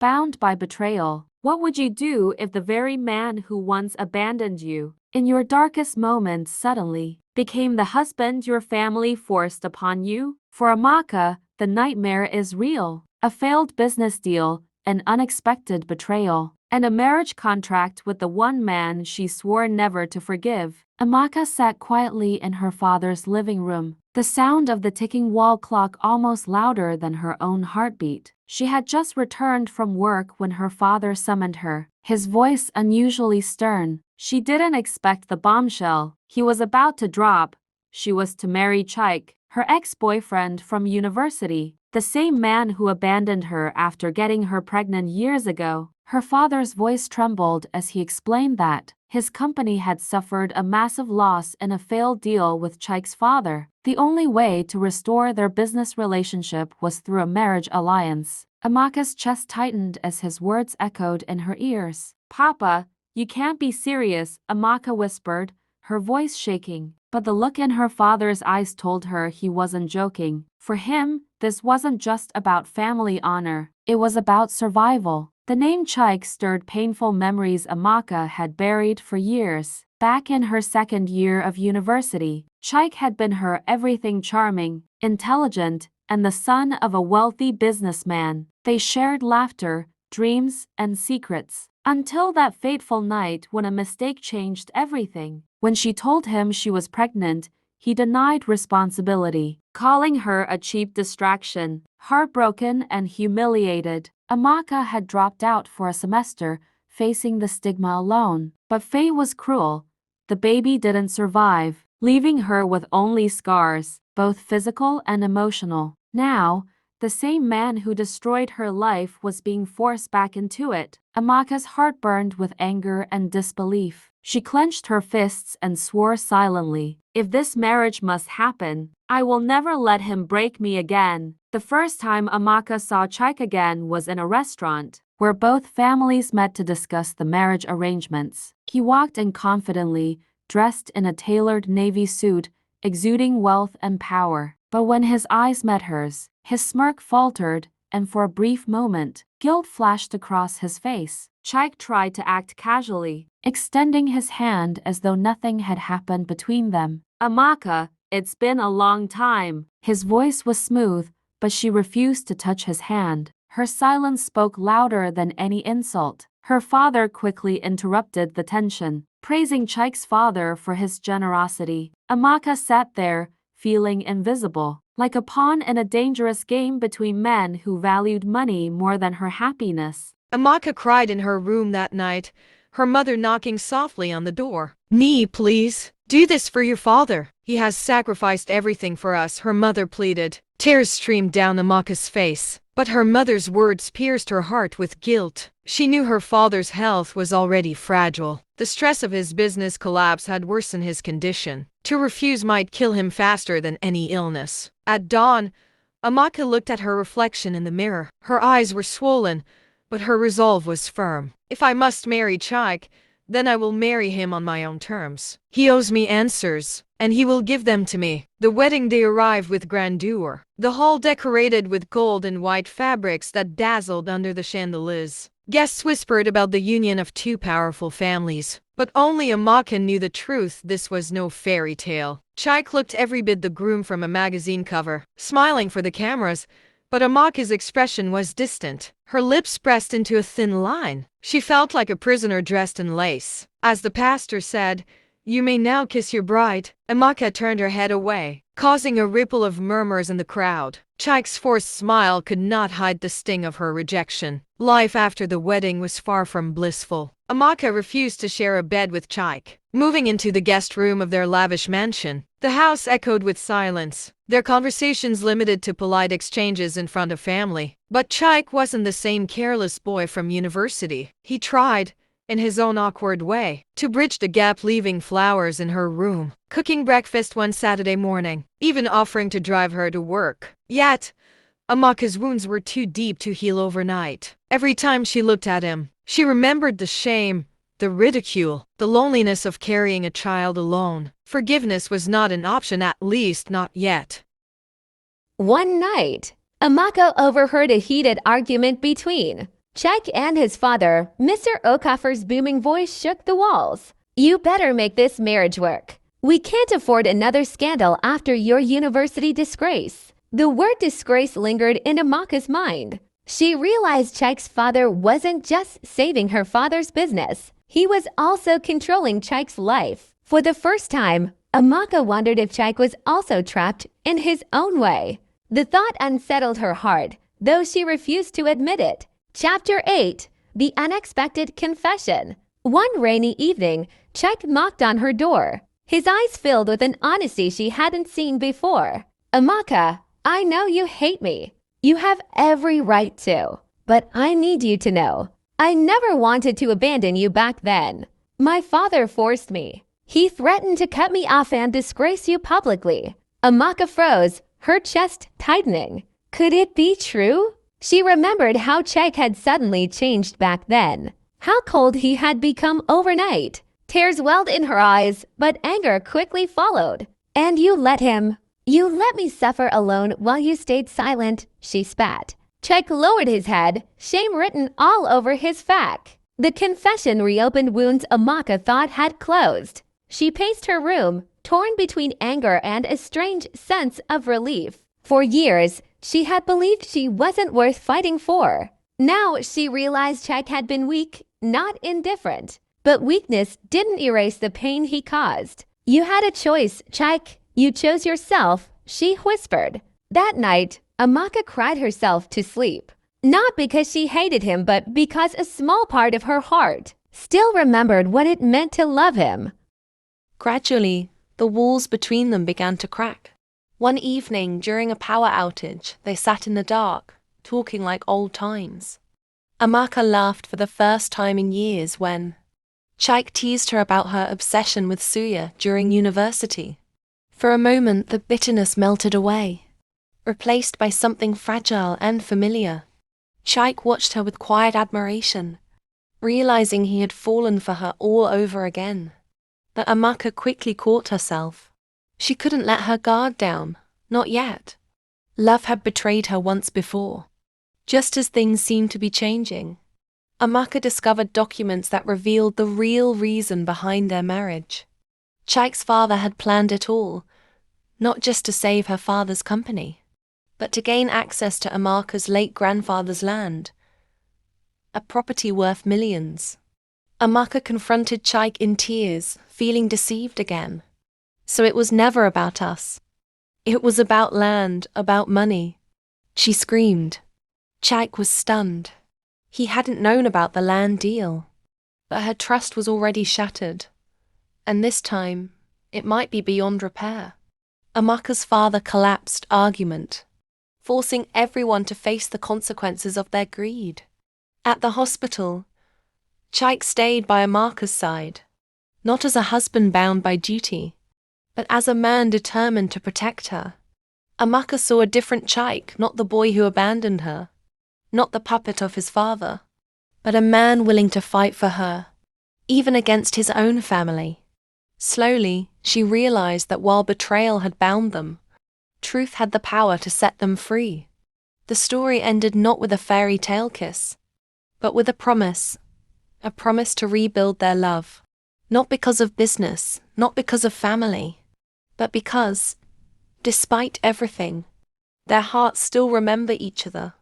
bound by betrayal. What would you do if the very man who once abandoned you in your darkest moments suddenly became the husband your family forced upon you? For Amaka, the nightmare is real. A failed business deal, an unexpected betrayal, and a marriage contract with the one man she swore never to forgive. Amaka sat quietly in her father's living room, the sound of the ticking wall clock almost louder than her own heartbeat. She had just returned from work when her father summoned her, his voice unusually stern. She didn't expect the bombshell he was about to drop. She was to marry Chaik, her ex-boyfriend from university, the same man who abandoned her after getting her pregnant years ago. Her father's voice trembled as he explained that his company had suffered a massive loss in a failed deal with Chaik's father. The only way to restore their business relationship was through a marriage alliance. Amaka's chest tightened as his words echoed in her ears. "Papa, you can't be serious," Amaka whispered, her voice shaking. But the look in her father's eyes told her he wasn't joking. For him, this wasn't just about family honor. It was about survival. The name Chaik stirred painful memories Amaka had buried for years. Back in her second year of university, Chaik had been her everything: charming, intelligent, and the son of a wealthy businessman. They shared laughter, dreams, and secrets. Until that fateful night when a mistake changed everything. When she told him she was pregnant, he denied responsibility, calling her a cheap distraction. Heartbroken and humiliated, Amaka had dropped out for a semester, facing the stigma alone. But fate was cruel. The baby didn't survive, leaving her with only scars, both physical and emotional. Now, the same man who destroyed her life was being forced back into it. Amaka's heart burned with anger and disbelief. She clenched her fists and swore silently, "If this marriage must happen, I will never let him break me again." The first time Amaka saw Chaik again was in a restaurant, where both families met to discuss the marriage arrangements. He walked in confidently, dressed in a tailored navy suit, exuding wealth and power. But when his eyes met hers, his smirk faltered, and for a brief moment, guilt flashed across his face. Chaik tried to act casually, extending his hand as though nothing had happened between them. "Amaka, it's been a long time." His voice was smooth, but she refused to touch his hand. Her silence spoke louder than any insult. Her father quickly interrupted the tension, praising Chaik's father for his generosity. Amaka sat there, feeling invisible, like a pawn in a dangerous game between men who valued money more than her happiness. Amaka cried in her room that night, her mother knocking softly on the door. "Nee, please, do this for your father. He has sacrificed everything for us," her mother pleaded. Tears streamed down Amaka's face, but her mother's words pierced her heart with guilt. She knew her father's health was already fragile. The stress of his business collapse had worsened his condition. To refuse might kill him faster than any illness. At dawn, Amaka looked at her reflection in the mirror. Her eyes were swollen, but her resolve was firm. "If I must marry Chaik, then I will marry him on my own terms. He owes me answers, and he will give them to me." The wedding day arrived with grandeur. The hall decorated with gold and white fabrics that dazzled under the chandeliers. Guests whispered about the union of two powerful families, but only Amaka knew the truth. This was no fairy tale. Chaik looked every bit the groom from a magazine cover, smiling for the cameras, but Amaka's expression was distant. Her lips pressed into a thin line. She felt like a prisoner dressed in lace. As the pastor said, "You may now kiss your bride," Amaka turned her head away, causing a ripple of murmurs in the crowd. Chaik's forced smile could not hide the sting of her rejection. Life after the wedding was far from blissful. Amaka refused to share a bed with Chaik. Moving into the guest room of their lavish mansion, the house echoed with silence, their conversations limited to polite exchanges in front of family. But Chaik wasn't the same careless boy from university. He tried, in his own awkward way, to bridge the gap, leaving flowers in her room, cooking breakfast one Saturday morning, even offering to drive her to work. Yet, Amaka's wounds were too deep to heal overnight. Every time she looked at him, she remembered the shame, the ridicule, the loneliness of carrying a child alone. Forgiveness was not an option, at least not yet. One night, Amaka overheard a heated argument between Chike and his father, Mr. Okafor's booming voice shook the walls. You better make this marriage work. We can't afford another scandal after your university disgrace. The word disgrace lingered in Amaka's mind. She realized Chike's father wasn't just saving her father's business. He was also controlling Chike's life. For the first time, Amaka wondered if Chike was also trapped in his own way. The thought unsettled her heart, though she refused to admit it. Chapter 8. The Unexpected Confession. One rainy evening, Chike knocked on her door. His eyes filled with an honesty she hadn't seen before. Amaka, I know you hate me. You have every right to. But I need you to know. I never wanted to abandon you back then. My father forced me. He threatened to cut me off and disgrace you publicly. Amaka froze, her chest tightening. Could it be true? She remembered how Chike had suddenly changed back then. How cold he had become overnight. Tears welled in her eyes, but anger quickly followed. And you let me suffer alone while you stayed silent, she spat. Chike lowered his head, shame written all over his face. The confession reopened wounds Amaka thought had closed. She paced her room, torn between anger and a strange sense of relief. For years, she had believed she wasn't worth fighting for. Now she realized Chike had been weak, not indifferent. But weakness didn't erase the pain he caused. You had a choice, Chike. You chose yourself, she whispered. That night, Amaka cried herself to sleep. Not because she hated him, but because a small part of her heart still remembered what it meant to love him. Gradually, the walls between them began to crack. One evening, during a power outage, they sat in the dark, talking like old times. Amaka laughed for the first time in years when Chike teased her about her obsession with Suya during university. For a moment, the bitterness melted away, replaced by something fragile and familiar. Chike watched her with quiet admiration, realizing he had fallen for her all over again. But Amaka quickly caught herself. She couldn't let her guard down, not yet. Love had betrayed her once before. Just as things seemed to be changing, Amaka discovered documents that revealed the real reason behind their marriage. Chike's father had planned it all, not just to save her father's company, but to gain access to Amaka's late grandfather's land, a property worth millions. Amaka confronted Chike in tears, feeling deceived again. So it was never about us. It was about land, about money. She screamed. Chike was stunned. He hadn't known about the land deal. But her trust was already shattered. And this time, it might be beyond repair. Amaka's father collapsed argument, forcing everyone to face the consequences of their greed. At the hospital, Chike stayed by Amaka's side, not as a husband bound by duty, but as a man determined to protect her. Amaka saw a different Chike, not the boy who abandoned her, not the puppet of his father, but a man willing to fight for her, even against his own family. Slowly, she realized that while betrayal had bound them, truth had the power to set them free. The story ended not with a fairy tale kiss, but with a promise to rebuild their love. Not because of business, not because of family, but because, despite everything, their hearts still remember each other.